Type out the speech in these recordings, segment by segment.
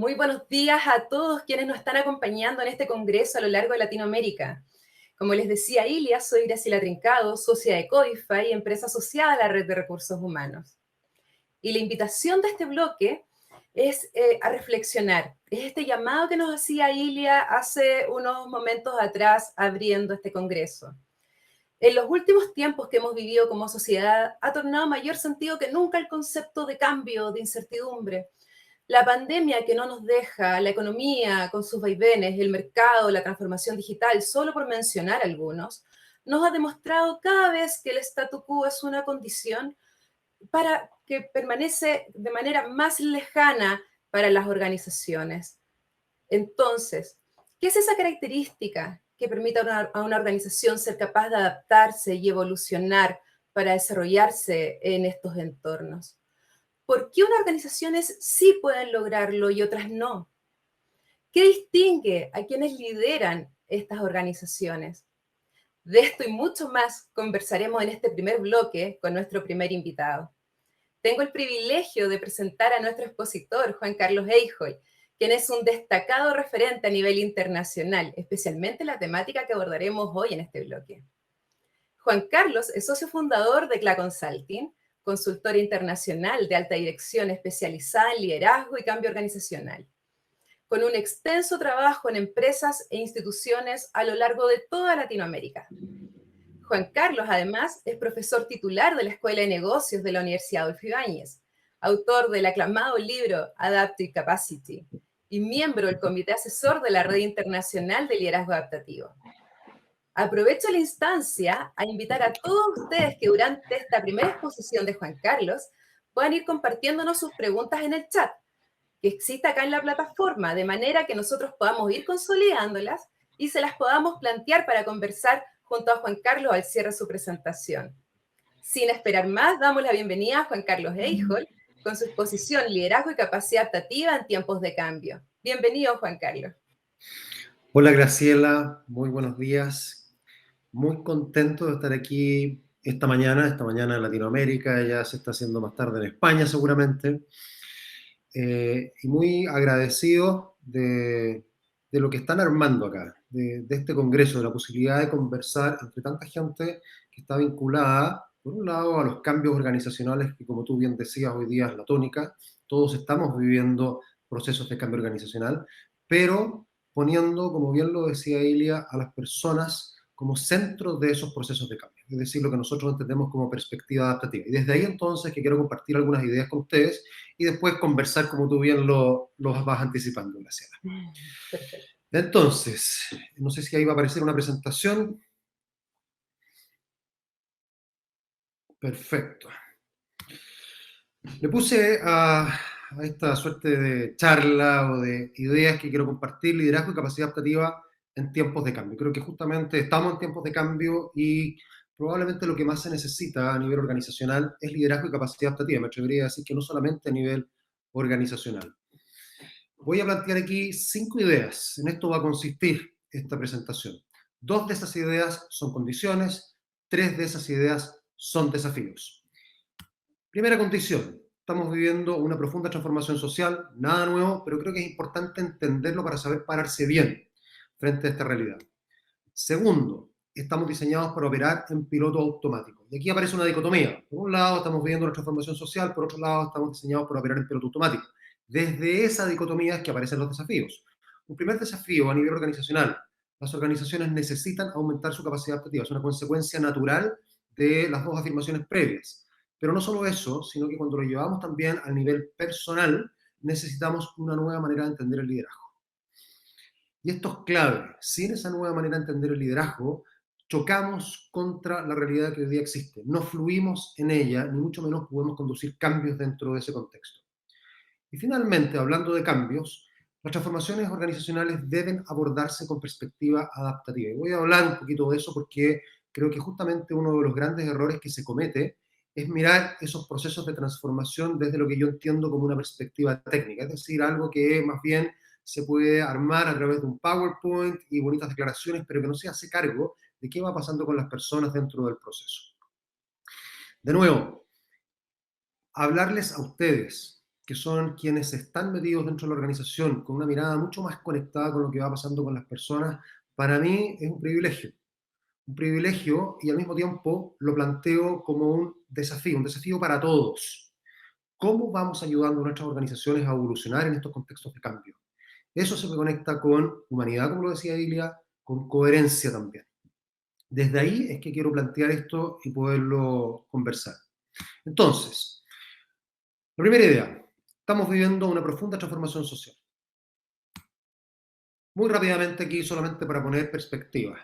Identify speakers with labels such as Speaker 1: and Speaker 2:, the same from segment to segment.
Speaker 1: Muy buenos días a todos quienes nos están acompañando en este congreso a lo largo de Latinoamérica. Como les decía Ilia, soy Graciela Trincado, socia de Codify, empresa asociada a la Red de Recursos Humanos. Y la invitación de este bloque es a reflexionar. Es este llamado que nos hacía Ilia hace unos momentos atrás abriendo este congreso. En los últimos tiempos que hemos vivido como sociedad ha tornado mayor sentido que nunca el concepto de cambio, de incertidumbre. La pandemia que no nos deja, la economía con sus vaivenes, el mercado, la transformación digital, solo por mencionar algunos, nos ha demostrado cada vez que el statu quo es una condición para que permanece de manera más lejana para las organizaciones. Entonces, ¿qué es esa característica que permite a una organización ser capaz de adaptarse y evolucionar para desarrollarse en estos entornos? ¿Por qué unas organizaciones sí pueden lograrlo y otras no? ¿Qué distingue a quienes lideran estas organizaciones? De esto y mucho más conversaremos en este primer bloque con nuestro primer invitado. Tengo el privilegio de presentar a nuestro expositor, Juan Carlos Eijoy, quien es un destacado referente a nivel internacional, especialmente en la temática que abordaremos hoy en este bloque. Juan Carlos es socio fundador de CLA Consulting, consultora internacional de alta dirección especializada en liderazgo y cambio organizacional, con un extenso trabajo en empresas e instituciones a lo largo de toda Latinoamérica. Juan Carlos, además, es profesor titular de la Escuela de Negocios de la Universidad Adolfo Ibáñez, autor del aclamado libro Adaptive Capacity y miembro del comité asesor de la Red Internacional de Liderazgo Adaptativo. Aprovecho la instancia a invitar a todos ustedes que durante esta primera exposición de Juan Carlos puedan ir compartiéndonos sus preguntas en el chat que existe acá en la plataforma, de manera que nosotros podamos ir consolidándolas y se las podamos plantear para conversar junto a Juan Carlos al cierre de su presentación. Sin esperar más, damos la bienvenida a Juan Carlos Eijoy con su exposición Liderazgo y Capacidad Adaptativa en Tiempos de Cambio. Bienvenido, Juan Carlos.
Speaker 2: Hola Graciela, muy buenos días. Muy contento de estar aquí esta mañana en Latinoamérica, ya se está haciendo más tarde en España seguramente, y muy agradecido de lo que están armando acá, de este congreso, de la posibilidad de conversar entre tanta gente que está vinculada, por un lado, a los cambios organizacionales que, como tú bien decías, hoy día es la tónica, todos estamos viviendo procesos de cambio organizacional, pero poniendo, como bien lo decía Ilia, a las personas como centro de esos procesos de cambio, es decir, lo que nosotros entendemos como perspectiva adaptativa. Y desde ahí entonces que quiero compartir algunas ideas con ustedes y después conversar como tú bien lo vas anticipando, Graciela.
Speaker 1: Perfecto.
Speaker 2: Entonces, no sé si ahí va a aparecer una presentación. Perfecto. Le puse a esta suerte de charla o de ideas que quiero compartir, liderazgo y capacidad adaptativa en tiempos de cambio. Creo que justamente estamos en tiempos de cambio y probablemente lo que más se necesita a nivel organizacional es liderazgo y capacidad adaptativa. Me atrevería a decir que no solamente a nivel organizacional. Voy a plantear aquí 5 ideas. En esto va a consistir esta presentación. 2 de esas ideas son condiciones, 3 de esas ideas son desafíos. Primera condición, estamos viviendo una profunda transformación social, nada nuevo, pero creo que es importante entenderlo para saber pararse bien frente a esta realidad. Segundo, estamos diseñados para operar en piloto automático. Y aquí aparece una dicotomía. Por un lado, estamos viviendo una transformación social, por otro lado, estamos diseñados para operar en piloto automático. Desde esa dicotomía es que aparecen los desafíos. Un primer desafío a nivel organizacional. Las organizaciones necesitan aumentar su capacidad adaptativa. Es una consecuencia natural de las dos afirmaciones previas. Pero no solo eso, sino que cuando lo llevamos también al nivel personal, necesitamos una nueva manera de entender el liderazgo. Y esto es clave. Sin esa nueva manera de entender el liderazgo, chocamos contra la realidad que hoy día existe. No fluimos en ella, ni mucho menos podemos conducir cambios dentro de ese contexto. Y finalmente, hablando de cambios, las transformaciones organizacionales deben abordarse con perspectiva adaptativa. Y voy a hablar un poquito de eso porque creo que justamente uno de los grandes errores que se comete es mirar esos procesos de transformación desde lo que yo entiendo como una perspectiva técnica, es decir, algo que más bien se puede armar a través de un PowerPoint y bonitas declaraciones, pero que no se hace cargo de qué va pasando con las personas dentro del proceso. De nuevo, hablarles a ustedes que son quienes están metidos dentro de la organización, con una mirada mucho más conectada con lo que va pasando con las personas, para mí es un privilegio. Un privilegio y al mismo tiempo lo planteo como un desafío para todos. ¿Cómo vamos ayudando a nuestras organizaciones a evolucionar en estos contextos de cambio? Eso se conecta con humanidad, como lo decía Ilia, con coherencia también. Desde ahí es que quiero plantear esto y poderlo conversar. Entonces, la primera idea, estamos viviendo una profunda transformación social. Muy rápidamente aquí, solamente para poner perspectiva.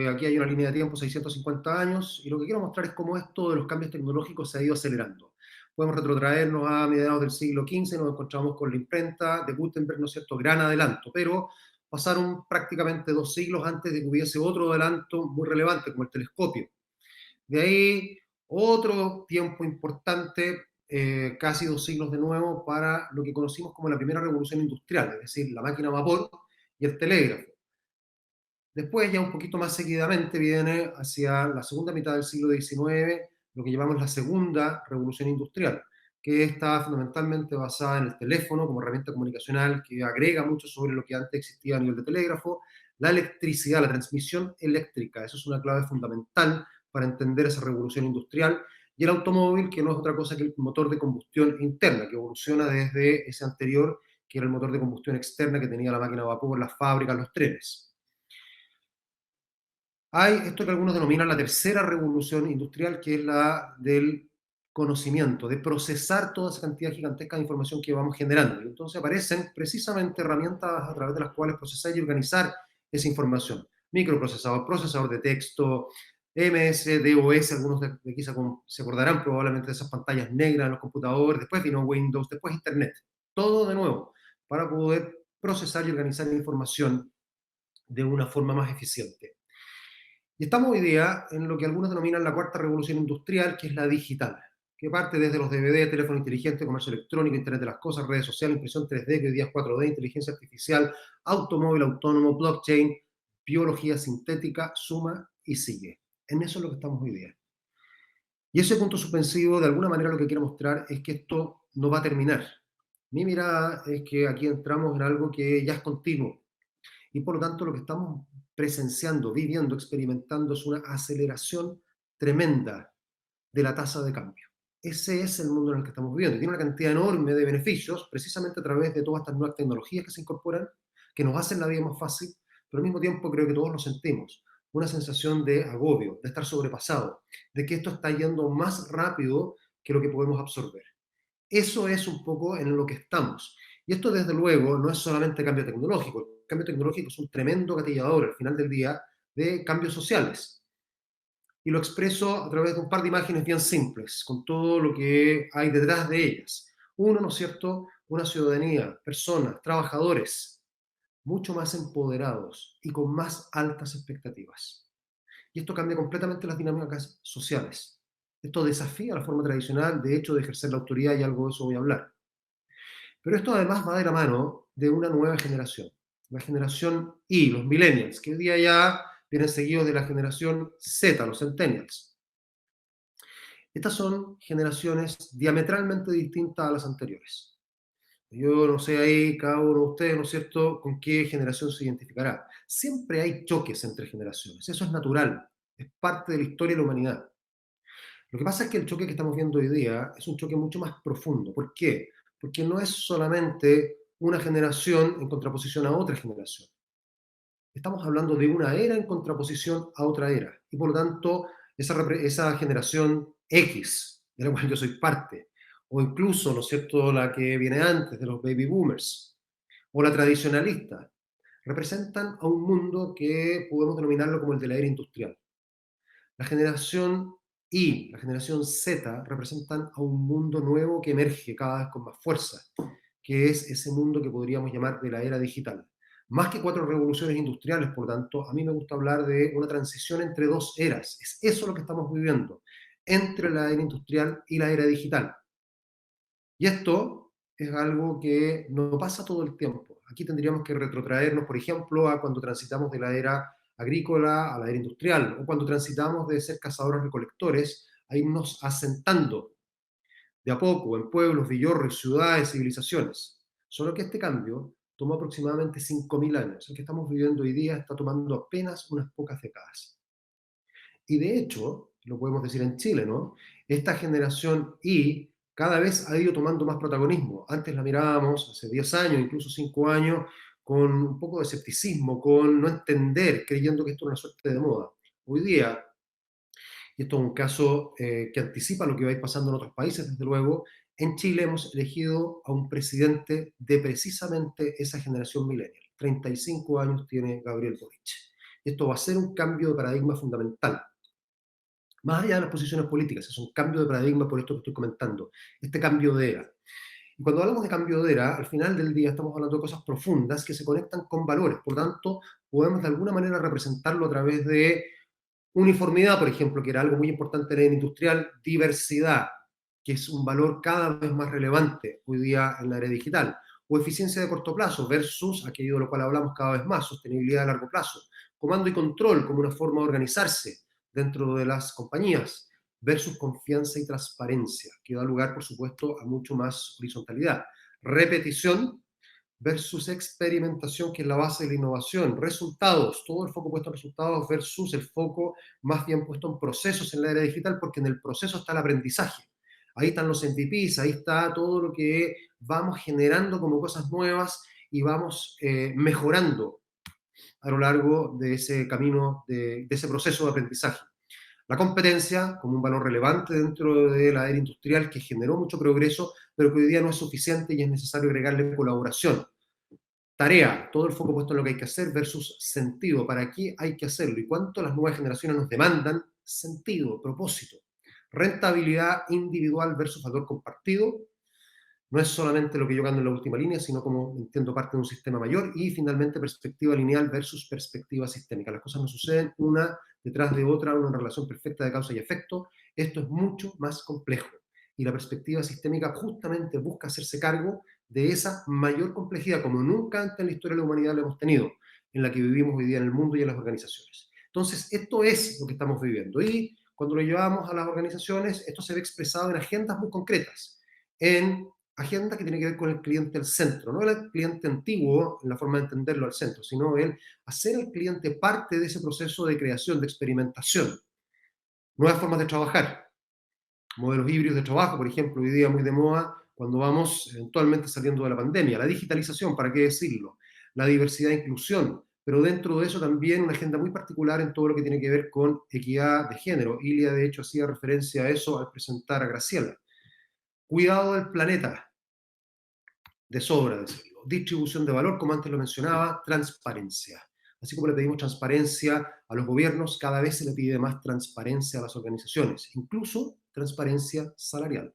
Speaker 2: Aquí hay una línea de tiempo, 650 años, y lo que quiero mostrar es cómo esto de los cambios tecnológicos se ha ido acelerando. Podemos retrotraernos a mediados del siglo XV, nos encontramos con la imprenta de Gutenberg, ¿no es cierto?, gran adelanto, pero pasaron prácticamente 2 siglos antes de que hubiese otro adelanto muy relevante, como el telescopio. De ahí, otro tiempo importante, casi 2 siglos de nuevo, para lo que conocimos como la primera revolución industrial, es decir, la máquina a vapor y el telégrafo. Después, ya un poquito más seguidamente, viene hacia la segunda mitad del siglo XIX, lo que llamamos la segunda revolución industrial, que está fundamentalmente basada en el teléfono como herramienta comunicacional, que agrega mucho sobre lo que antes existía a nivel de telégrafo, la electricidad, la transmisión eléctrica, eso es una clave fundamental para entender esa revolución industrial, y el automóvil, que no es otra cosa que el motor de combustión interna, que evoluciona desde ese anterior, que era el motor de combustión externa que tenía la máquina a vapor, las fábricas, los trenes. Hay esto que algunos denominan la tercera revolución industrial, que es la del conocimiento, de procesar toda esa cantidad gigantesca de información que vamos generando. Y entonces aparecen precisamente herramientas a través de las cuales procesar y organizar esa información. Microprocesador, procesador de texto, MS, DOS, algunos de aquí se acordarán probablemente de esas pantallas negras en los computadores, después vino Windows, después Internet. Todo de nuevo para poder procesar y organizar la información de una forma más eficiente. Y estamos hoy día en lo que algunos denominan la cuarta revolución industrial, que es la digital, que parte desde los DVD, teléfono inteligente, comercio electrónico, Internet de las cosas, redes sociales, impresión 3D, que hoy día es 4D, inteligencia artificial, automóvil autónomo, blockchain, biología sintética, suma y sigue. En eso es lo que estamos hoy día. Y ese punto suspensivo, de alguna manera, lo que quiero mostrar es que esto no va a terminar. Mi mirada es que aquí entramos en algo que ya es continuo, y por lo tanto lo que estamos presenciando, viviendo, experimentando es una aceleración tremenda de la tasa de cambio. Ese es el mundo en el que estamos viviendo. Tiene una cantidad enorme de beneficios, precisamente a través de todas estas nuevas tecnologías que se incorporan, que nos hacen la vida más fácil, pero al mismo tiempo creo que todos lo sentimos. Una sensación de agobio, de estar sobrepasado, de que esto está yendo más rápido que lo que podemos absorber. Eso es un poco en lo que estamos. Y esto, desde luego, no es solamente cambio tecnológico. El cambio tecnológico es un tremendo gatillador al final del día de cambios sociales. Y lo expreso a través de un par de imágenes bien simples, con todo lo que hay detrás de ellas. Uno, ¿no es cierto? Una ciudadanía, personas, trabajadores, mucho más empoderados y con más altas expectativas. Y esto cambia completamente las dinámicas sociales. Esto desafía la forma tradicional, de hecho, de ejercer la autoridad, y algo de eso voy a hablar. Pero esto además va de la mano de una nueva generación, la generación Y, los millennials, que hoy día ya vienen seguidos de la generación Z, los centennials. Estas son generaciones diametralmente distintas a las anteriores. Yo no sé ahí, cada uno de ustedes, ¿no es cierto?, con qué generación se identificará. Siempre hay choques entre generaciones, eso es natural, es parte de la historia de la humanidad. Lo que pasa es que el choque que estamos viendo hoy día es un choque mucho más profundo. ¿Por qué? Porque no es solamente una generación en contraposición a otra generación. Estamos hablando de una era en contraposición a otra era. Y por lo tanto, esa generación X, de la cual yo soy parte, o incluso, ¿no es cierto?, la que viene antes de los baby boomers, o la tradicionalista, representan a un mundo que podemos denominarlo como el de la era industrial. La generación Y, la generación Z, representan a un mundo nuevo que emerge cada vez con más fuerza, que es ese mundo que podríamos llamar de la era digital. Más que 4 revoluciones industriales, por lo tanto, a mí me gusta hablar de una transición entre 2 eras. Es eso lo que estamos viviendo, entre la era industrial y la era digital. Y esto es algo que no pasa todo el tiempo. Aquí tendríamos que retrotraernos, por ejemplo, a cuando transitamos de la era agrícola a la era industrial, o cuando transitamos de ser cazadores-recolectores a irnos asentando de a poco, en pueblos, villorrios, ciudades, civilizaciones. Solo que este cambio tomó aproximadamente 5.000 años. El que estamos viviendo hoy día está tomando apenas unas pocas décadas. Y de hecho, lo podemos decir en Chile, ¿no? Esta generación Y cada vez ha ido tomando más protagonismo. Antes la mirábamos, hace 10 años, incluso 5 años, con un poco de escepticismo, con no entender, creyendo que esto es una suerte de moda. Hoy día, y esto es un caso que anticipa lo que va a ir pasando en otros países, desde luego, en Chile hemos elegido a un presidente de precisamente esa generación millennial. 35 años tiene Gabriel Boric. Y esto va a ser un cambio de paradigma fundamental. Más allá de las posiciones políticas, es un cambio de paradigma por esto que estoy comentando, este cambio de era. Y cuando hablamos de cambio de era, al final del día estamos hablando de cosas profundas que se conectan con valores, por tanto, podemos de alguna manera representarlo a través de uniformidad, por ejemplo, que era algo muy importante en la era industrial, diversidad, que es un valor cada vez más relevante hoy día en la era digital, o eficiencia de corto plazo versus aquello de lo cual hablamos cada vez más, sostenibilidad de largo plazo, comando y control como una forma de organizarse dentro de las compañías, versus confianza y transparencia, que da lugar, por supuesto, a mucho más horizontalidad. Repetición versus experimentación, que es la base de la innovación. Resultados, todo el foco puesto en resultados versus el foco más bien puesto en procesos en la era digital, porque en el proceso está el aprendizaje. Ahí están los MVPs, ahí está todo lo que vamos generando como cosas nuevas y vamos mejorando a lo largo de ese camino, de ese proceso de aprendizaje. La competencia como un valor relevante dentro de la era industrial que generó mucho progreso, pero que hoy día no es suficiente y es necesario agregarle colaboración. Tarea, todo el foco puesto en lo que hay que hacer versus sentido. ¿Para qué hay que hacerlo? ¿Y cuánto las nuevas generaciones nos demandan? Sentido, propósito. Rentabilidad individual versus valor compartido. No es solamente lo que yo gano en la última línea, sino como entiendo parte de un sistema mayor. Y finalmente, perspectiva lineal versus perspectiva sistémica. Las cosas no suceden una detrás de otra, una relación perfecta de causa y efecto. Esto es mucho más complejo. Y la perspectiva sistémica justamente busca hacerse cargo de esa mayor complejidad, como nunca antes en la historia de la humanidad lo hemos tenido, en la que vivimos hoy día en el mundo y en las organizaciones. Entonces, esto es lo que estamos viviendo. Y cuando lo llevamos a las organizaciones, esto se ve expresado en agendas muy concretas, en agenda que tiene que ver con el cliente al centro, no el cliente antiguo en la forma de entenderlo al centro, sino el hacer al cliente parte de ese proceso de creación, de experimentación. Nuevas formas de trabajar, modelos híbridos de trabajo, por ejemplo, hoy día muy de moda cuando vamos eventualmente saliendo de la pandemia, la digitalización, ¿para qué decirlo? La diversidad e inclusión, pero dentro de eso también una agenda muy particular en todo lo que tiene que ver con equidad de género. Ilia, de hecho, hacía referencia a eso al presentar a Graciela. Cuidado del planeta, de sobra decirlo. Distribución de valor, como antes lo mencionaba, transparencia. Así como le pedimos transparencia a los gobiernos, cada vez se le pide más transparencia a las organizaciones, incluso transparencia salarial.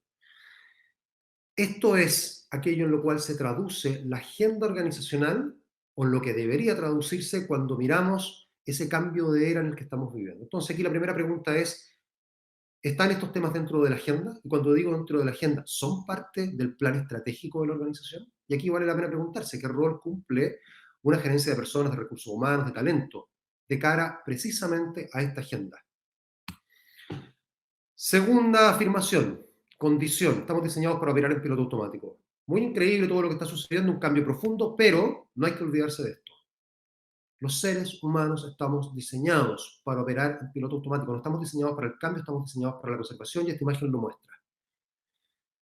Speaker 2: Esto es aquello en lo cual se traduce la agenda organizacional o en lo que debería traducirse cuando miramos ese cambio de era en el que estamos viviendo. Entonces aquí la primera pregunta es, ¿están estos temas dentro de la agenda? Y cuando digo dentro de la agenda, ¿son parte del plan estratégico de la organización? Y aquí vale la pena preguntarse qué rol cumple una gerencia de personas, de recursos humanos, de talento, de cara precisamente a esta agenda. Segunda afirmación, condición. Estamos diseñados para operar en piloto automático. Muy increíble todo lo que está sucediendo, un cambio profundo, pero no hay que olvidarse de esto. Los seres humanos estamos diseñados para operar en piloto automático. No estamos diseñados para el cambio, estamos diseñados para la conservación y esta imagen lo muestra.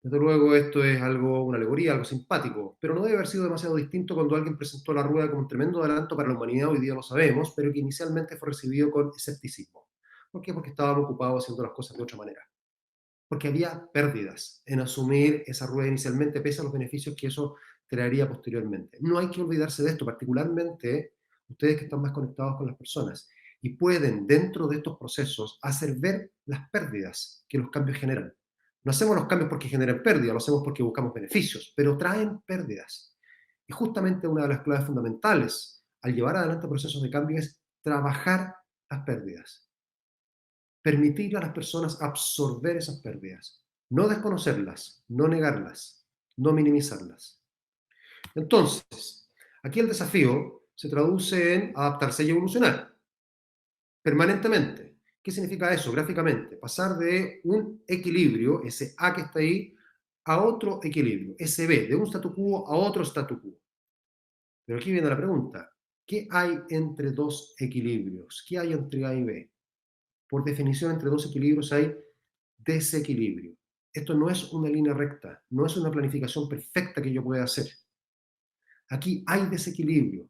Speaker 2: Desde luego esto es algo, una alegoría, algo simpático, pero no debe haber sido demasiado distinto cuando alguien presentó la rueda como un tremendo adelanto para la humanidad, hoy día lo sabemos, pero que inicialmente fue recibido con escepticismo. ¿Por qué? Porque estábamos ocupados haciendo las cosas de otra manera. Porque había pérdidas en asumir esa rueda inicialmente, pese a los beneficios que eso traería posteriormente. No hay que olvidarse de esto, particularmente ustedes que están más conectados con las personas y pueden, dentro de estos procesos, hacer ver las pérdidas que los cambios generan. No hacemos los cambios porque generen pérdidas, lo hacemos porque buscamos beneficios, pero traen pérdidas. Y justamente una de las claves fundamentales al llevar adelante procesos de cambio es trabajar las pérdidas. Permitirle a las personas absorber esas pérdidas, no desconocerlas, no negarlas, no minimizarlas. Entonces, aquí el desafío se traduce en adaptarse y evolucionar permanentemente. ¿Qué significa eso gráficamente? Pasar de un equilibrio, ese A que está ahí, a otro equilibrio, SB, de un statu quo a otro statu quo. Pero aquí viene la pregunta, ¿qué hay entre dos equilibrios? ¿Qué hay entre A y B? Por definición, entre dos equilibrios hay desequilibrio. Esto no es una línea recta, no es una planificación perfecta que yo pueda hacer. Aquí hay desequilibrio.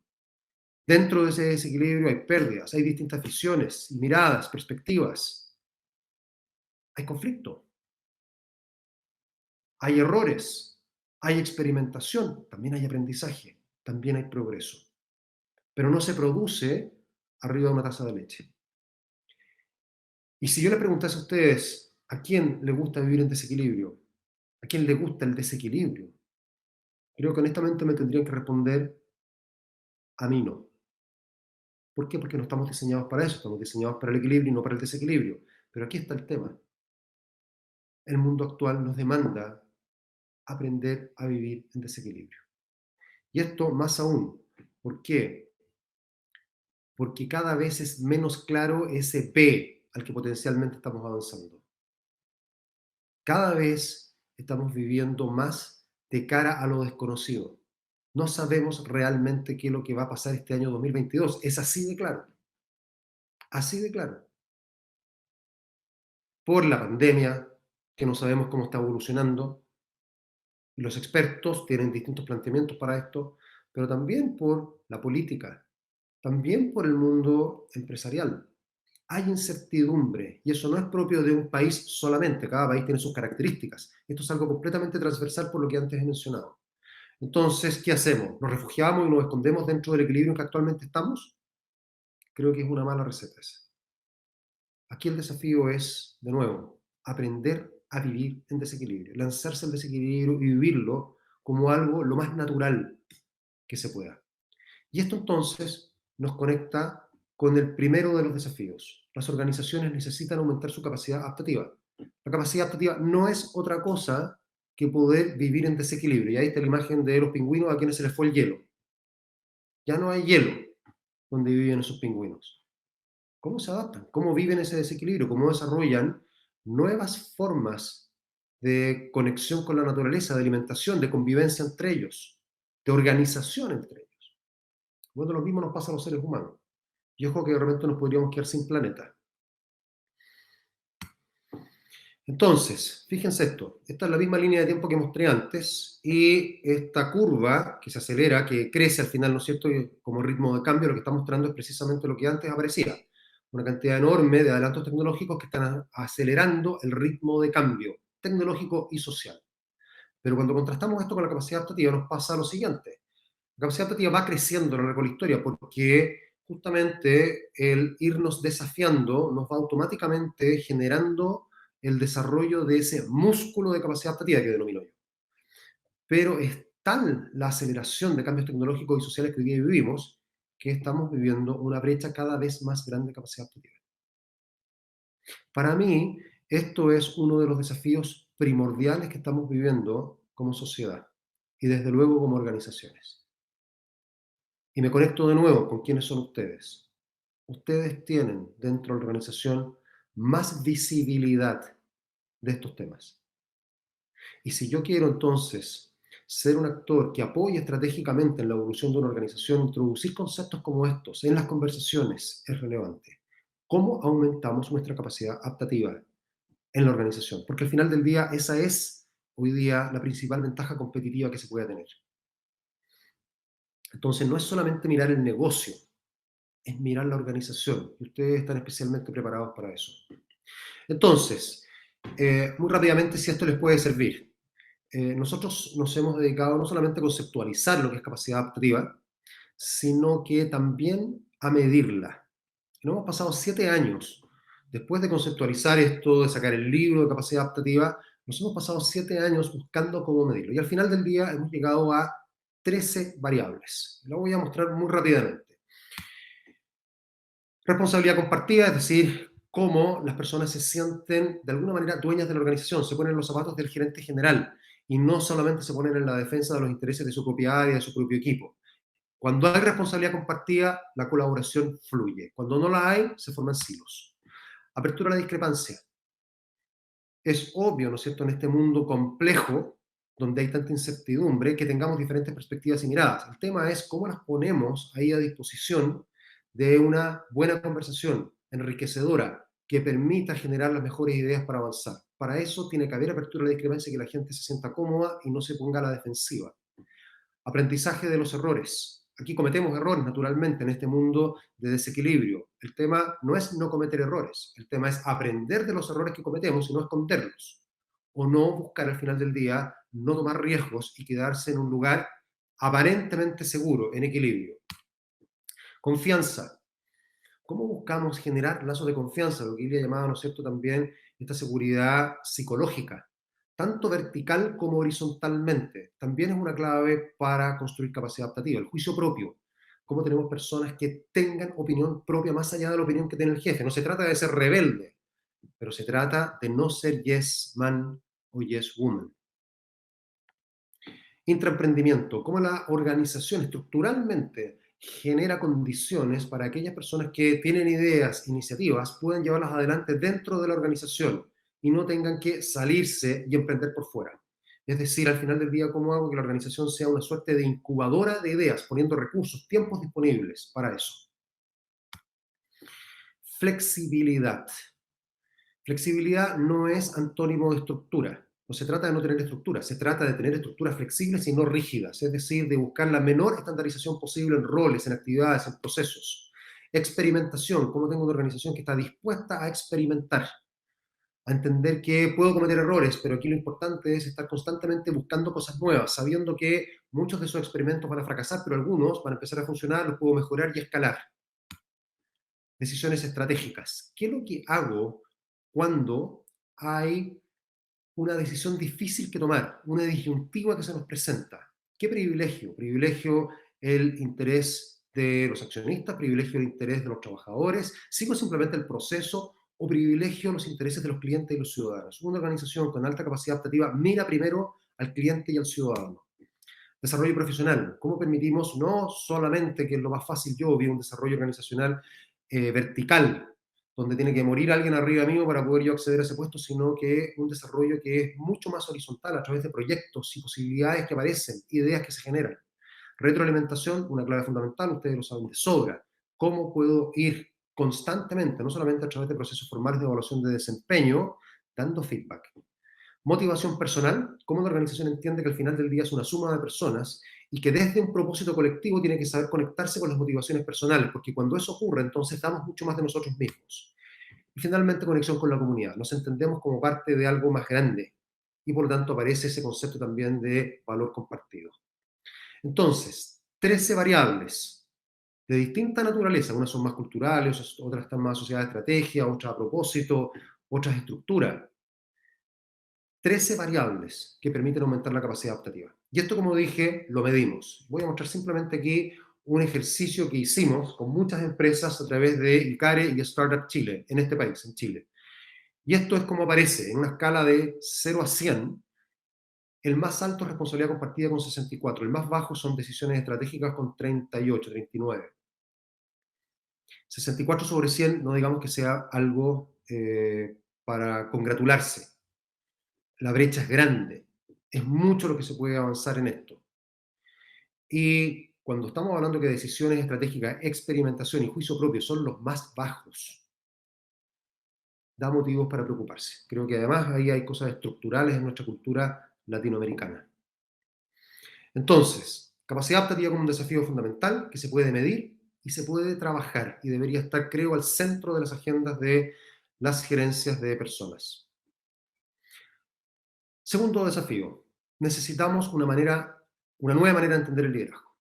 Speaker 2: Dentro de ese desequilibrio hay pérdidas, hay distintas visiones, miradas, perspectivas. Hay conflicto, hay errores, hay experimentación, también hay aprendizaje, también hay progreso. Pero no se produce arriba de una taza de leche. Y si yo le preguntase a ustedes, ¿a quién le gusta vivir en desequilibrio? ¿A quién le gusta el desequilibrio? Creo que honestamente me tendrían que responder, a mí no. ¿Por qué? Porque no estamos diseñados para eso, estamos diseñados para el equilibrio y no para el desequilibrio. Pero aquí está el tema. El mundo actual nos demanda aprender a vivir en desequilibrio. Y esto más aún. ¿Por qué? Porque cada vez es menos claro ese P al que potencialmente estamos avanzando. Cada vez estamos viviendo más de cara a lo desconocido. No sabemos realmente qué es lo que va a pasar este año 2022. Es así de claro. Así de claro. Por la pandemia, que no sabemos cómo está evolucionando, y los expertos tienen distintos planteamientos para esto, pero también por la política, también por el mundo empresarial. Hay incertidumbre, y eso no es propio de un país solamente, cada país tiene sus características. Esto es algo completamente transversal por lo que antes he mencionado. Entonces, ¿qué hacemos? ¿Nos refugiamos y nos escondemos dentro del equilibrio en que actualmente estamos? Creo que es una mala receta esa. Aquí el desafío es, de nuevo, aprender a vivir en desequilibrio, lanzarse al desequilibrio y vivirlo como algo lo más natural que se pueda. Y esto entonces nos conecta con el primero de los desafíos. Las organizaciones necesitan aumentar su capacidad adaptativa. La capacidad adaptativa no es otra cosa que poder vivir en desequilibrio. Y ahí está la imagen de los pingüinos a quienes se les fue el hielo. Ya no hay hielo donde viven esos pingüinos. ¿Cómo se adaptan? ¿Cómo viven ese desequilibrio? ¿Cómo desarrollan nuevas formas de conexión con la naturaleza, de alimentación, de convivencia entre ellos, de organización entre ellos? Bueno, lo mismo nos pasa a los seres humanos. Y ojo que de repente nos podríamos quedar sin planeta. Entonces, fíjense esto. Esta es la misma línea de tiempo que mostré antes y esta curva que se acelera, que crece al final, ¿no es cierto? Y como ritmo de cambio, lo que está mostrando es precisamente lo que antes aparecía. Una cantidad enorme de adelantos tecnológicos que están acelerando el ritmo de cambio tecnológico y social. Pero cuando contrastamos esto con la capacidad adaptativa, nos pasa lo siguiente. La capacidad adaptativa va creciendo a lo largo de la historia porque justamente el irnos desafiando nos va automáticamente generando el desarrollo de ese músculo de capacidad adaptativa que denomino yo. Pero es tal la aceleración de cambios tecnológicos y sociales que hoy día vivimos que estamos viviendo una brecha cada vez más grande de capacidad adaptativa. Para mí, esto es uno de los desafíos primordiales que estamos viviendo como sociedad y desde luego como organizaciones. Y me conecto de nuevo con quiénes son ustedes. Ustedes tienen dentro de la organización más visibilidad de estos temas. Y si yo quiero entonces ser un actor que apoye estratégicamente en la evolución de una organización, introducir conceptos como estos en las conversaciones es relevante. ¿Cómo aumentamos nuestra capacidad adaptativa en la organización? Porque al final del día esa es hoy día la principal ventaja competitiva que se puede tener. Entonces no es solamente mirar el negocio, es mirar la organización. Y ustedes están especialmente preparados para eso. Entonces, muy rápidamente, si esto les puede servir. Nosotros nos hemos dedicado no solamente a conceptualizar lo que es capacidad adaptativa, sino que también a medirla. Nos hemos pasado 7 años, después de conceptualizar esto, de sacar el libro de capacidad adaptativa, nos hemos pasado 7 años buscando cómo medirlo. Y al final del día hemos llegado a 13 variables. Lo voy a mostrar muy rápidamente. Responsabilidad compartida, es decir, cómo las personas se sienten de alguna manera dueñas de la organización, se ponen en los zapatos del gerente general y no solamente se ponen en la defensa de los intereses de su propia área, de su propio equipo. Cuando hay responsabilidad compartida, la colaboración fluye. Cuando no la hay, se forman silos. Apertura a la discrepancia. Es obvio, ¿no es cierto?, en este mundo complejo donde hay tanta incertidumbre, que tengamos diferentes perspectivas y miradas. El tema es cómo las ponemos ahí a disposición de una buena conversación enriquecedora que permita generar las mejores ideas para avanzar. Para eso tiene que haber apertura a la discrepancia y que la gente se sienta cómoda y no se ponga a la defensiva. Aprendizaje de los errores. Aquí cometemos errores, naturalmente, en este mundo de desequilibrio. El tema no es no cometer errores, el tema es aprender de los errores que cometemos y no esconderlos. O no buscar al final del día, no tomar riesgos y quedarse en un lugar aparentemente seguro, en equilibrio. Confianza. ¿Cómo buscamos generar lazos de confianza? Lo que Ilya llamaba, ¿no es cierto?, también esta seguridad psicológica, tanto vertical como horizontalmente. También es una clave para construir capacidad adaptativa. El juicio propio. ¿Cómo tenemos personas que tengan opinión propia más allá de la opinión que tiene el jefe? No se trata de ser rebelde, pero se trata de no ser yes man o yes woman. Intraemprendimiento, cómo la organización estructuralmente genera condiciones para aquellas personas que tienen ideas, iniciativas, puedan llevarlas adelante dentro de la organización y no tengan que salirse y emprender por fuera. Es decir, al final del día, cómo hago que la organización sea una suerte de incubadora de ideas, poniendo recursos, tiempos disponibles para eso. Flexibilidad. Flexibilidad no es antónimo de estructura. No se trata de no tener estructura, se trata de tener estructuras flexibles y no rígidas, es decir, de buscar la menor estandarización posible en roles, en actividades, en procesos. Experimentación, cómo tengo una organización que está dispuesta a experimentar, a entender que puedo cometer errores, pero aquí lo importante es estar constantemente buscando cosas nuevas, sabiendo que muchos de esos experimentos van a fracasar, pero algunos van a empezar a funcionar, los puedo mejorar y escalar. Decisiones estratégicas. ¿Qué es lo que hago cuando hay una decisión difícil que tomar, una disyuntiva que se nos presenta? ¿Qué privilegio? ¿Privilegio el interés de los accionistas? ¿Privilegio el interés de los trabajadores? ¿Sigo simplemente el proceso o privilegio los intereses de los clientes y los ciudadanos? Una organización con alta capacidad adaptativa mira primero al cliente y al ciudadano. Desarrollo profesional. ¿Cómo permitimos no solamente, que es lo más fácil, yo vi un desarrollo organizacional vertical, donde tiene que morir alguien arriba mío para poder yo acceder a ese puesto, sino que un desarrollo que es mucho más horizontal a través de proyectos y posibilidades que aparecen, ideas que se generan. Retroalimentación, una clave fundamental, ustedes lo saben de sobra. ¿Cómo puedo ir constantemente, no solamente a través de procesos formales de evaluación de desempeño, dando feedback? Motivación personal, cómo la organización entiende que al final del día es una suma de personas y que desde un propósito colectivo tiene que saber conectarse con las motivaciones personales, porque cuando eso ocurre, entonces damos mucho más de nosotros mismos. Y finalmente, conexión con la comunidad. Nos entendemos como parte de algo más grande y por lo tanto aparece ese concepto también de valor compartido. Entonces, 13 variables de distinta naturaleza. Unas son más culturales, otras están más asociadas a estrategia, otras a propósito, otras estructura. 13 variables que permiten aumentar la capacidad adaptativa. Y esto, como dije, lo medimos. Voy a mostrar simplemente aquí un ejercicio que hicimos con muchas empresas a través de ICARE y Startup Chile, en este país, en Chile. Y esto es como aparece, en una escala de 0 a 100, el más alto es responsabilidad compartida con 64, el más bajo son decisiones estratégicas con 38, 39. 64 sobre 100, no digamos que sea algo para congratularse. La brecha es grande, es mucho lo que se puede avanzar en esto. Y cuando estamos hablando que decisiones estratégicas, experimentación y juicio propio son los más bajos, da motivos para preocuparse. Creo que además ahí hay cosas estructurales en nuestra cultura latinoamericana. Entonces, capacidad adaptativa como un desafío fundamental que se puede medir y se puede trabajar y debería estar, creo, al centro de las agendas de las gerencias de personas. Segundo desafío, necesitamos una nueva manera de entender el liderazgo.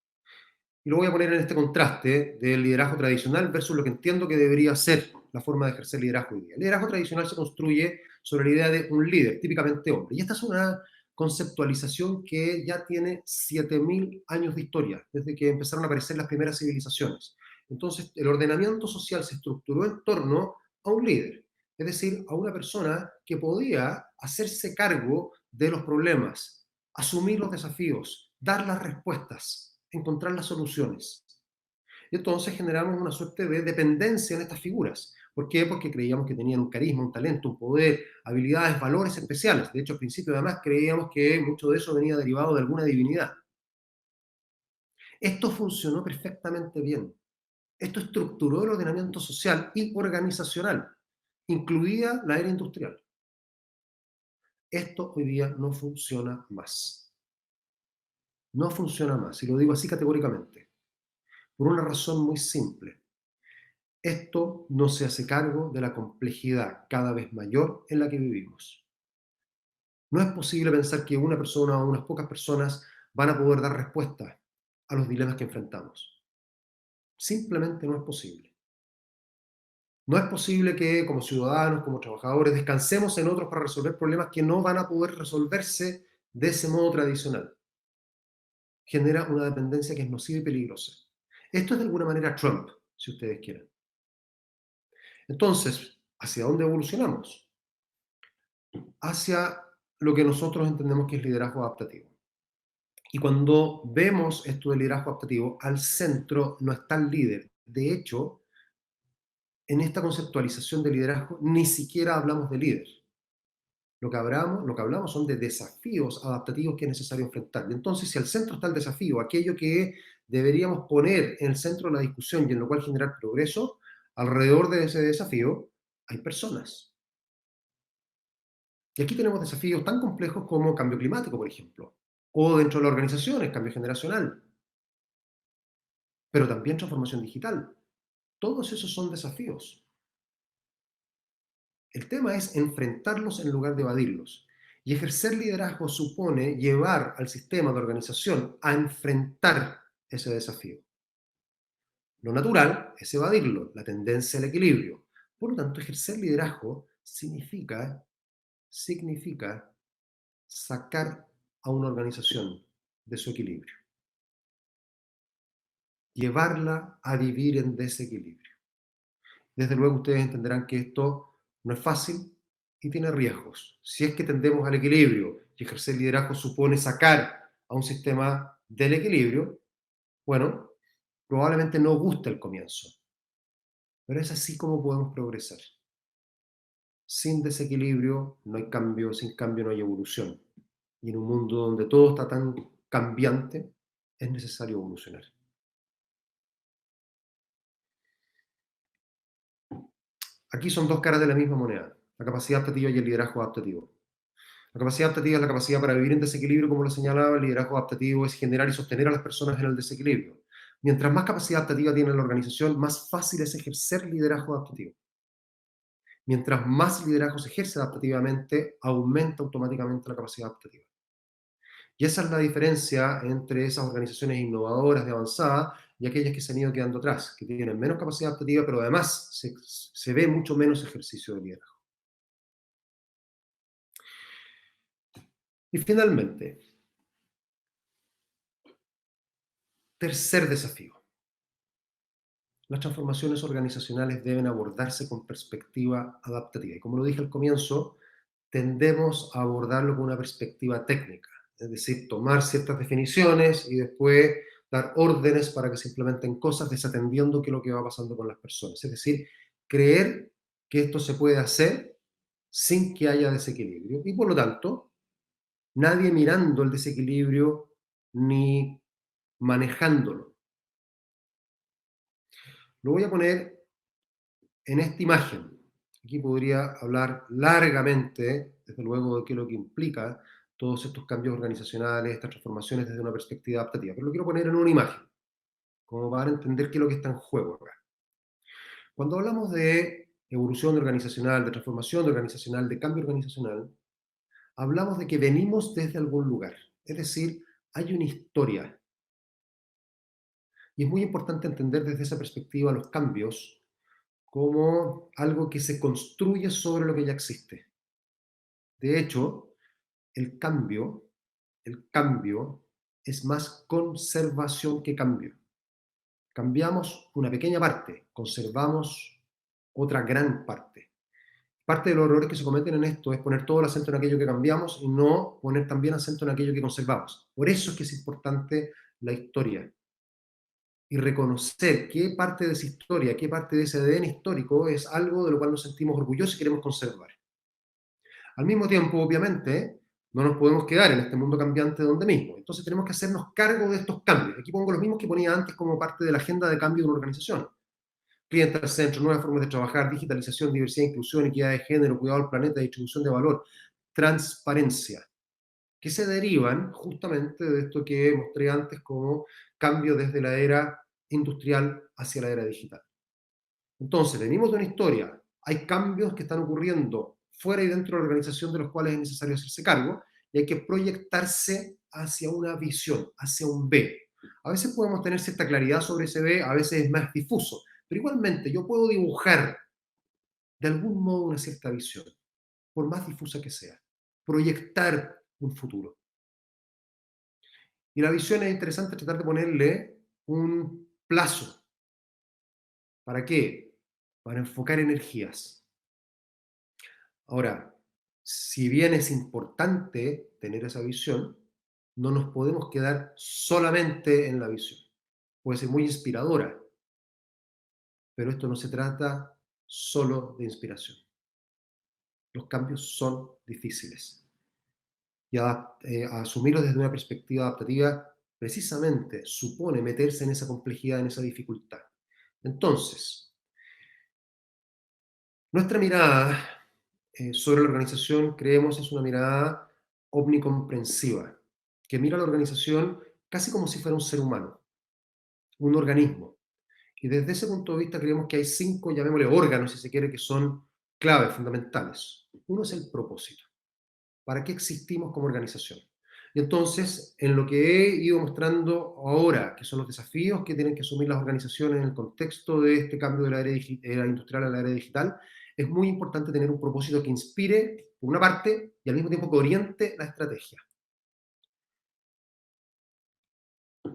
Speaker 2: Y lo voy a poner en este contraste del liderazgo tradicional versus lo que entiendo que debería ser la forma de ejercer liderazgo hoy día. El liderazgo tradicional se construye sobre la idea de un líder, típicamente hombre. Y esta es una conceptualización que ya tiene 7.000 años de historia, desde que empezaron a aparecer las primeras civilizaciones. Entonces, el ordenamiento social se estructuró en torno a un líder, es decir, a una persona que podía hacerse cargo de los problemas, asumir los desafíos, dar las respuestas, encontrar las soluciones. Y entonces generamos una suerte de dependencia en estas figuras. ¿Por qué? Porque creíamos que tenían un carisma, un talento, un poder, habilidades, valores especiales. De hecho, al principio además creíamos que mucho de eso venía derivado de alguna divinidad. Esto funcionó perfectamente bien. Esto estructuró el ordenamiento social y organizacional, incluida la era industrial. Esto hoy día no funciona más. No funciona más, y lo digo así categóricamente, por una razón muy simple. Esto no se hace cargo de la complejidad cada vez mayor en la que vivimos. No es posible pensar que una persona o unas pocas personas van a poder dar respuesta a los dilemas que enfrentamos. Simplemente no es posible. No es posible que como ciudadanos, como trabajadores, descansemos en otros para resolver problemas que no van a poder resolverse de ese modo tradicional. Genera una dependencia que es nociva y peligrosa. Esto es de alguna manera Trump, si ustedes quieren. Entonces, ¿hacia dónde evolucionamos? Hacia lo que nosotros entendemos que es liderazgo adaptativo. Y cuando vemos esto del liderazgo adaptativo, al centro no está el líder. De hecho, en esta conceptualización de liderazgo ni siquiera hablamos de líder. Lo que hablamos son de desafíos adaptativos que es necesario enfrentar. Y entonces, si al centro está el desafío, aquello que deberíamos poner en el centro de la discusión y en lo cual generar progreso, alrededor de ese desafío hay personas. Y aquí tenemos desafíos tan complejos como cambio climático, por ejemplo, o dentro de las organizaciones, cambio generacional, pero también transformación digital. Todos esos son desafíos. El tema es enfrentarlos en lugar de evadirlos. Y ejercer liderazgo supone llevar al sistema de organización a enfrentar ese desafío. Lo natural es evadirlo, la tendencia al equilibrio. Por lo tanto, ejercer liderazgo significa sacar a una organización de su equilibrio, llevarla a vivir en desequilibrio. Desde luego ustedes entenderán que esto no es fácil y tiene riesgos. Si es que tendemos al equilibrio y ejercer liderazgo supone sacar a un sistema del equilibrio, bueno, probablemente no guste el comienzo, pero es así como podemos progresar. Sin desequilibrio no hay cambio, sin cambio no hay evolución. Y en un mundo donde todo está tan cambiante, es necesario evolucionar. Aquí son dos caras de la misma moneda, la capacidad adaptativa y el liderazgo adaptativo. La capacidad adaptativa es la capacidad para vivir en desequilibrio, como lo señalaba. El liderazgo adaptativo es generar y sostener a las personas en el desequilibrio. Mientras más capacidad adaptativa tiene la organización, más fácil es ejercer liderazgo adaptativo. Mientras más liderazgo se ejerce adaptativamente, aumenta automáticamente la capacidad adaptativa. Y esa es la diferencia entre esas organizaciones innovadoras de avanzada y aquellas que se han ido quedando atrás, que tienen menos capacidad adaptativa, pero además se ve mucho menos ejercicio de liderazgo. Y finalmente, tercer desafío. Las transformaciones organizacionales deben abordarse con perspectiva adaptativa. Y como lo dije al comienzo, tendemos a abordarlo con una perspectiva técnica, es decir, tomar ciertas definiciones y después dar órdenes para que se implementen cosas desatendiendo qué es lo que va pasando con las personas. Es decir, creer que esto se puede hacer sin que haya desequilibrio. Y por lo tanto, nadie mirando el desequilibrio ni manejándolo. Lo voy a poner en esta imagen. Aquí podría hablar largamente, desde luego, de qué es lo que implica todos estos cambios organizacionales, estas transformaciones desde una perspectiva adaptativa, pero lo quiero poner en una imagen, como para entender qué es lo que está en juego acá. Cuando hablamos de evolución organizacional, de transformación organizacional, de cambio organizacional, hablamos de que venimos desde algún lugar, es decir, hay una historia. Y es muy importante entender desde esa perspectiva los cambios como algo que se construye sobre lo que ya existe. De hecho, el cambio, el cambio es más conservación que cambio. Cambiamos una pequeña parte, conservamos otra gran parte. Parte de los errores que se cometen en esto es poner todo el acento en aquello que cambiamos y no poner también acento en aquello que conservamos. Por eso es que es importante la historia. y reconocer qué parte de esa historia, qué parte de ese ADN histórico es algo de lo cual nos sentimos orgullosos y queremos conservar. Al mismo tiempo, obviamente, no nos podemos quedar en este mundo cambiante donde mismo. Entonces tenemos que hacernos cargo de estos cambios. Aquí pongo los mismos que ponía antes como parte de la agenda de cambio de una organización. Cliente al centro, nuevas formas de trabajar, digitalización, diversidad, inclusión, equidad de género, cuidado del planeta, distribución de valor, transparencia, que se derivan justamente de esto que mostré antes como cambio desde la era industrial hacia la era digital. Entonces, venimos de una historia, hay cambios que están ocurriendo fuera y dentro de la organización de los cuales es necesario hacerse cargo y hay que proyectarse hacia una visión, hacia un B. A veces podemos tener cierta claridad sobre ese B, a veces es más difuso, pero igualmente yo puedo dibujar de algún modo una cierta visión, por más difusa que sea, proyectar un futuro. Y la visión es interesante tratar de ponerle un plazo. ¿Para qué? Para enfocar energías. Ahora, si bien es importante tener esa visión, no nos podemos quedar solamente en la visión. Puede ser muy inspiradora, pero esto no se trata solo de inspiración. Los cambios son difíciles. Y asumirlos desde una perspectiva adaptativa precisamente supone meterse en esa complejidad, en esa dificultad. Entonces, nuestra mirada sobre la organización, creemos, es una mirada omnicomprensiva, que mira a la organización casi como si fuera un ser humano, un organismo. Y desde ese punto de vista creemos que hay 5, llamémosle órganos, si se quiere, que son claves, fundamentales. Uno es el propósito. ¿Para qué existimos como organización? Y entonces, en lo que he ido mostrando ahora, que son los desafíos que tienen que asumir las organizaciones en el contexto de este cambio de la era industrial a la era digital, es muy importante tener un propósito que inspire, por una parte, y al mismo tiempo que oriente la estrategia.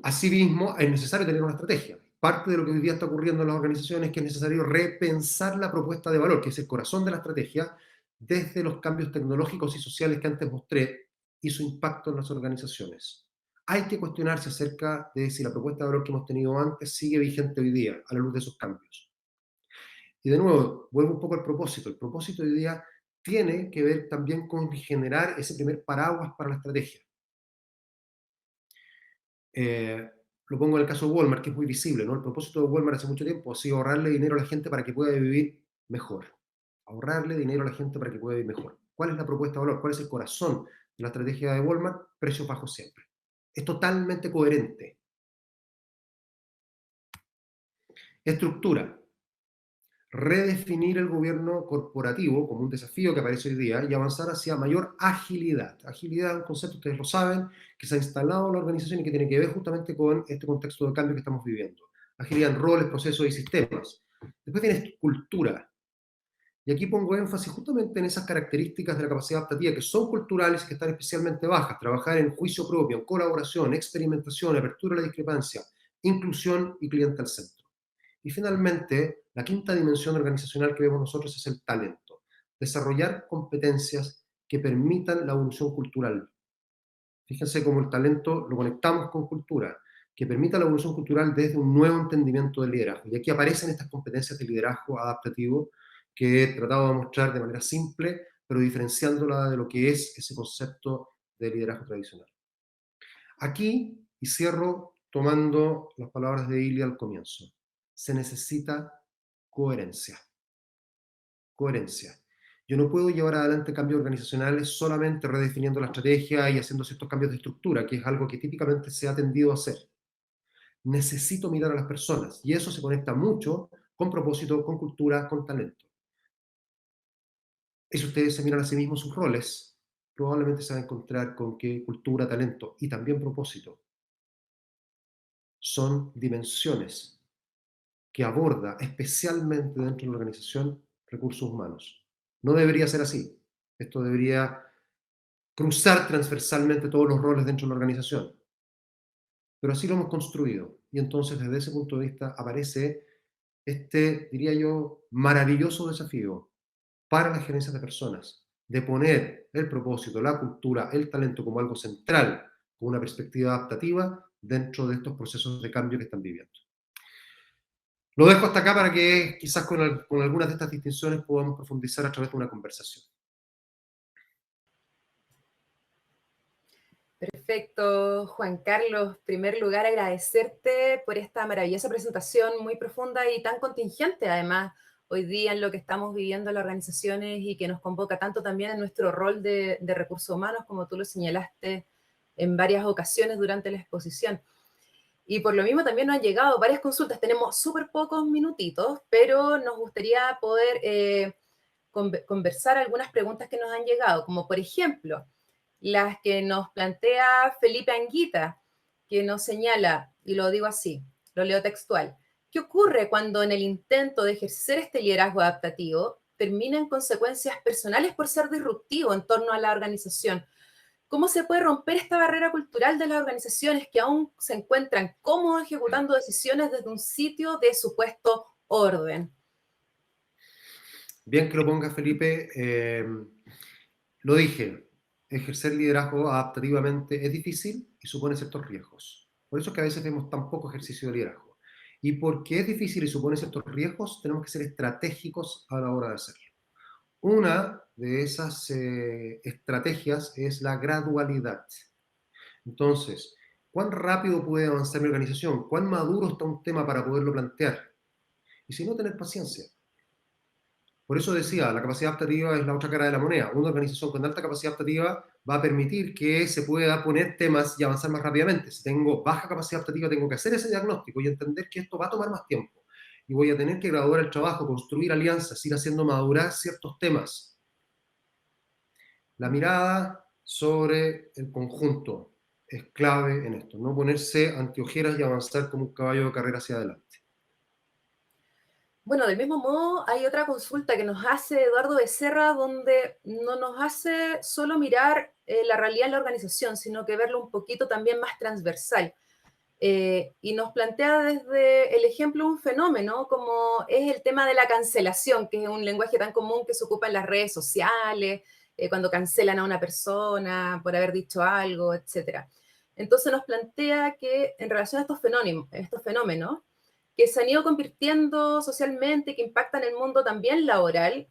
Speaker 2: Asimismo, es necesario tener una estrategia. Parte de lo que hoy día está ocurriendo en las organizaciones es que es necesario repensar la propuesta de valor, que es el corazón de la estrategia, desde los cambios tecnológicos y sociales que antes mostré y su impacto en las organizaciones. Hay que cuestionarse acerca de si la propuesta de valor que hemos tenido antes sigue vigente hoy día, a la luz de esos cambios. Y de nuevo, vuelvo un poco al propósito. El propósito hoy día tiene que ver también con generar ese primer paraguas para la estrategia. Eh, lo pongo en el caso de Walmart, que es muy visible, ¿no? El propósito de Walmart hace mucho tiempo ha sido ahorrarle dinero a la gente para que pueda vivir mejor. Ahorrarle dinero a la gente para que pueda vivir mejor. ¿Cuál es la propuesta de valor? ¿Cuál es el corazón de la estrategia de Walmart? Precios bajos siempre. Es totalmente coherente. Estructura. Redefinir el gobierno corporativo como un desafío que aparece hoy día y avanzar hacia mayor agilidad. Agilidad es un concepto, ustedes lo saben, que se ha instalado en la organización y que tiene que ver justamente con este contexto de cambio que estamos viviendo. Agilidad en roles, procesos y sistemas. Después tienes cultura. Y aquí pongo énfasis justamente en esas características de la capacidad adaptativa que son culturales y que están especialmente bajas. Trabajar en juicio propio, en colaboración, experimentación, apertura a la discrepancia, inclusión y cliente al centro. Y finalmente, la quinta dimensión organizacional que vemos nosotros es el talento. Desarrollar competencias que permitan la evolución cultural. Fíjense cómo el talento lo conectamos con cultura, que permita la evolución cultural desde un nuevo entendimiento del liderazgo. Y aquí aparecen estas competencias de liderazgo adaptativo que he tratado de mostrar de manera simple, pero diferenciándola de lo que es ese concepto de liderazgo tradicional. Aquí, y cierro tomando las palabras de Ilia al comienzo, se necesita coherencia. Coherencia. Yo no puedo llevar adelante cambios organizacionales solamente redefiniendo la estrategia y haciendo ciertos cambios de estructura, que es algo que típicamente se ha tendido a hacer. Necesito mirar a las personas y eso se conecta mucho con propósito, con cultura, con talento. Y si ustedes se miran a sí mismos sus roles, probablemente se van a encontrar con que cultura, talento y también propósito son dimensiones que aborda especialmente dentro de la organización recursos humanos. No debería ser así. Esto debería cruzar transversalmente todos los roles dentro de la organización. Pero así lo hemos construido. Y entonces desde ese punto de vista aparece este, diría yo, maravilloso desafío para las gerencias de personas, de poner el propósito, la cultura, el talento como algo central, con una perspectiva adaptativa dentro de estos procesos de cambio que están viviendo. Lo dejo hasta acá para que quizás con algunas de estas distinciones podamos profundizar a través de una conversación.
Speaker 1: Perfecto, Juan Carlos. En primer lugar, agradecerte por esta maravillosa presentación muy profunda y tan contingente, además, hoy día en lo que estamos viviendo las organizaciones y que nos convoca tanto también en nuestro rol de recursos humanos, como tú lo señalaste en varias ocasiones durante la exposición. Y por lo mismo también nos han llegado varias consultas. Tenemos súper pocos minutitos, pero nos gustaría poder conversar algunas preguntas que nos han llegado, como por ejemplo, las que nos plantea Felipe Anguita, que nos señala, y lo digo así, lo leo textual: ¿qué ocurre cuando en el intento de ejercer este liderazgo adaptativo termina en consecuencias personales por ser disruptivo en torno a la organización? ¿Cómo se puede romper esta barrera cultural de las organizaciones que aún se encuentran cómodos ejecutando decisiones desde un sitio de supuesto orden?
Speaker 2: Bien que lo ponga Felipe, lo dije, ejercer liderazgo adaptativamente es difícil y supone ciertos riesgos. Por eso es que a veces vemos tan poco ejercicio de liderazgo. Y porque es difícil y supone ciertos riesgos, tenemos que ser estratégicos a la hora de hacerlo. Una de esas estrategias es la gradualidad. Entonces, ¿cuán rápido puede avanzar mi organización? ¿Cuán maduro está un tema para poderlo plantear? Y si no, tener paciencia. Por eso decía, la capacidad adaptativa es la otra cara de la moneda. Una organización con alta capacidad adaptativa va a permitir que se pueda poner temas y avanzar más rápidamente. Si tengo baja capacidad adaptativa, tengo que hacer ese diagnóstico y entender que esto va a tomar más tiempo. Y voy a tener que graduar el trabajo, construir alianzas, ir haciendo madurar ciertos temas. La mirada sobre el conjunto es clave en esto. No ponerse anteojeras y avanzar como un caballo de carrera hacia adelante.
Speaker 1: Bueno, del mismo modo, hay otra consulta que nos hace Eduardo Becerra, donde no nos hace solo mirar la realidad en la organización, sino que verlo un poquito también más transversal. Y nos plantea desde el ejemplo un fenómeno como es el tema de la cancelación, que es un lenguaje tan común que se ocupa en las redes sociales, cuando cancelan a una persona por haber dicho algo, etc. Entonces nos plantea que en relación a estos fenómenos que se han ido convirtiendo socialmente, que impactan el mundo también laboral,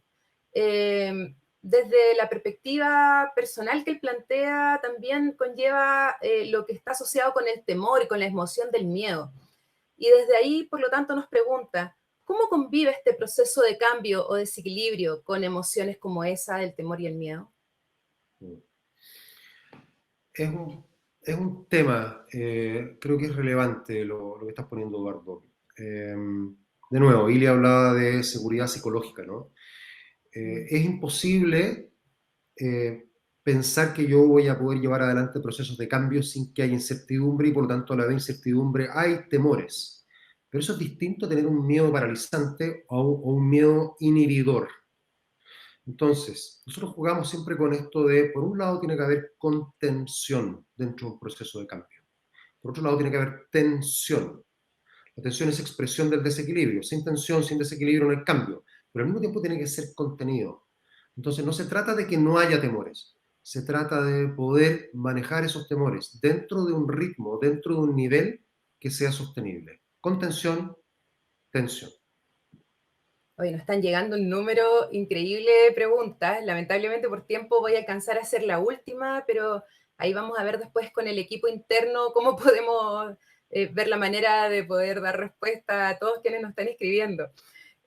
Speaker 1: desde la perspectiva personal que él plantea, también conlleva lo que está asociado con el temor y con la emoción del miedo. Y desde ahí, por lo tanto, nos pregunta, ¿cómo convive este proceso de cambio o desequilibrio con emociones como esa del temor y el miedo?
Speaker 2: Es un, es un tema, creo que es relevante lo que estás poniendo, Eduardo. De nuevo, Ili hablaba de seguridad psicológica, ¿no? Es imposible pensar que yo voy a poder llevar adelante procesos de cambio sin que haya incertidumbre y por lo tanto a la vez incertidumbre hay temores. Pero eso es distinto a tener un miedo paralizante o un miedo inhibidor. Entonces, nosotros jugamos siempre con esto de, por un lado, tiene que haber contención dentro de un proceso de cambio. Por otro lado, tiene que haber tensión. La tensión es expresión del desequilibrio. Sin tensión, sin desequilibrio no hay cambio. Pero al mismo tiempo tiene que ser contenido. Entonces, no se trata de que no haya temores. Se trata de poder manejar esos temores dentro de un ritmo, dentro de un nivel que sea sostenible. Contención, tensión.
Speaker 1: Hoy nos están llegando un número increíble de preguntas. Lamentablemente por tiempo voy a alcanzar a hacer la última, pero ahí vamos a ver después con el equipo interno cómo podemos ver la manera de poder dar respuesta a todos quienes nos están escribiendo.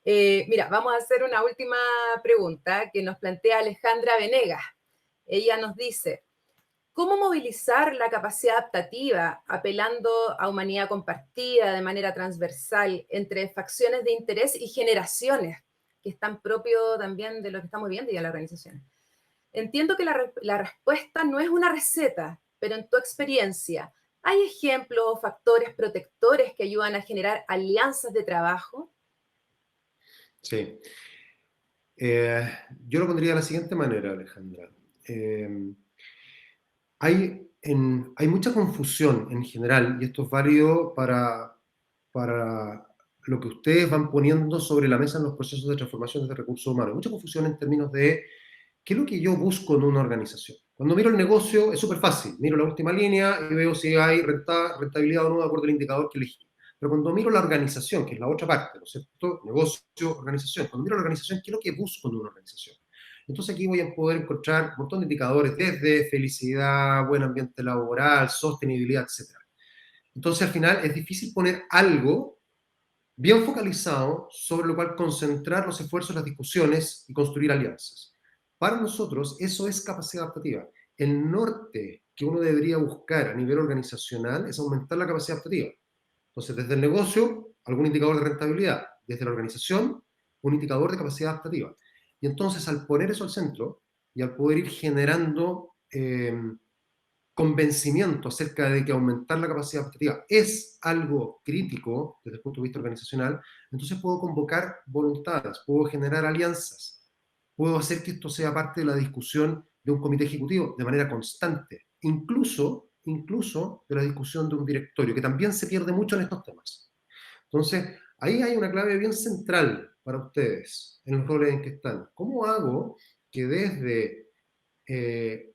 Speaker 1: Mira, vamos a hacer una última pregunta que nos plantea Alejandra Venegas. Ella nos dice, ¿cómo movilizar la capacidad adaptativa apelando a humanidad compartida de manera transversal entre facciones de interés y generaciones, que es tan propio también de lo que estamos viendo y de las organizaciones? Entiendo que la respuesta no es una receta, pero en tu experiencia, ¿hay ejemplos o factores protectores que ayudan a generar alianzas de trabajo?
Speaker 2: Sí. Yo lo pondría de la siguiente manera, Alejandra. Hay mucha confusión en general, y esto es válido para lo que ustedes van poniendo sobre la mesa en los procesos de transformación de recursos humanos. Hay mucha confusión en términos de qué es lo que yo busco en una organización. Cuando miro el negocio es súper fácil. Miro la última línea y veo si hay rentabilidad o no de acuerdo al indicador que elegí. Pero cuando miro la organización, que es la otra parte, ¿no es cierto? Negocio, organización. Cuando miro la organización, ¿qué es lo que busco de una organización? Entonces aquí voy a poder encontrar un montón de indicadores desde felicidad, buen ambiente laboral, sostenibilidad, etc. Entonces al final es difícil poner algo bien focalizado sobre lo cual concentrar los esfuerzos, las discusiones y construir alianzas. Para nosotros eso es capacidad adaptativa. El norte que uno debería buscar a nivel organizacional es aumentar la capacidad adaptativa. Entonces, desde el negocio, algún indicador de rentabilidad. Desde la organización, un indicador de capacidad adaptativa. Y entonces, al poner eso al centro y al poder ir generando convencimiento acerca de que aumentar la capacidad adaptativa es algo crítico desde el punto de vista organizacional, entonces puedo convocar voluntades, puedo generar alianzas, puedo hacer que esto sea parte de la discusión de un comité ejecutivo de manera constante, incluso de la discusión de un directorio, que también se pierde mucho en estos temas. Entonces, ahí hay una clave bien central para ustedes en los roles en que están. ¿Cómo hago que desde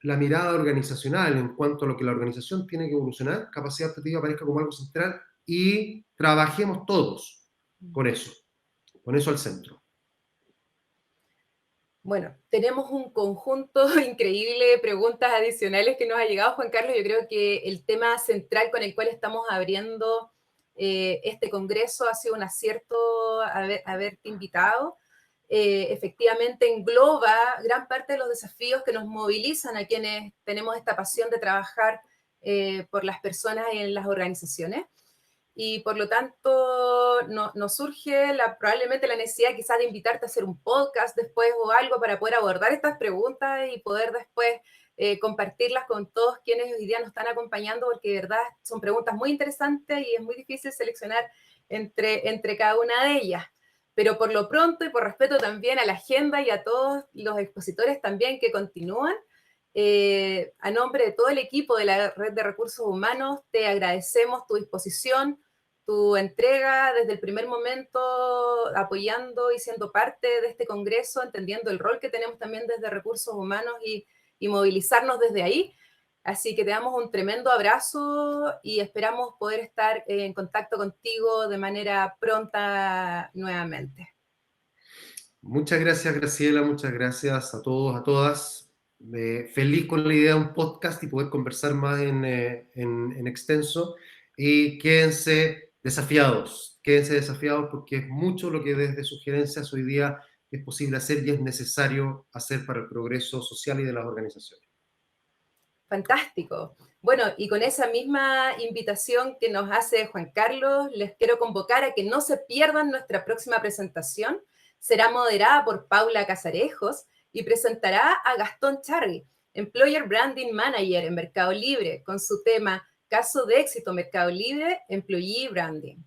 Speaker 2: la mirada organizacional en cuanto a lo que la organización tiene que evolucionar, capacidad adaptativa aparezca como algo central y trabajemos todos con eso al centro?
Speaker 1: Bueno, tenemos un conjunto increíble de preguntas adicionales que nos ha llegado, Juan Carlos. Yo creo que el tema central con el cual estamos abriendo este congreso ha sido un acierto haberte invitado. Efectivamente engloba gran parte de los desafíos que nos movilizan a quienes tenemos esta pasión de trabajar por las personas y en las organizaciones. Y por lo tanto nos surge probablemente la necesidad quizás de invitarte a hacer un podcast después o algo para poder abordar estas preguntas y poder después compartirlas con todos quienes hoy día nos están acompañando, porque de verdad son preguntas muy interesantes y es muy difícil seleccionar entre cada una de ellas. Pero por lo pronto y por respeto también a la agenda y a todos los expositores también que continúan, a nombre de todo el equipo de la Red de Recursos Humanos, te agradecemos tu disposición, tu entrega desde el primer momento, apoyando y siendo parte de este congreso, entendiendo el rol que tenemos también desde Recursos Humanos y movilizarnos desde ahí. Así que te damos un tremendo abrazo y esperamos poder estar en contacto contigo de manera pronta nuevamente.
Speaker 2: Muchas gracias, Graciela, muchas gracias a todos, a todas. Feliz con la idea de un podcast y poder conversar más en extenso. Y quédense desafiados porque es mucho lo que desde sugerencias hoy día es posible hacer y es necesario hacer para el progreso social y de las organizaciones.
Speaker 1: Fantástico. Bueno, y con esa misma invitación que nos hace Juan Carlos, les quiero convocar a que no se pierdan nuestra próxima presentación. Será moderada por Paula Casarejos y presentará a Gastón Charri, Employer Branding Manager en Mercado Libre, con su tema Caso de éxito Mercado Libre, Employee Branding.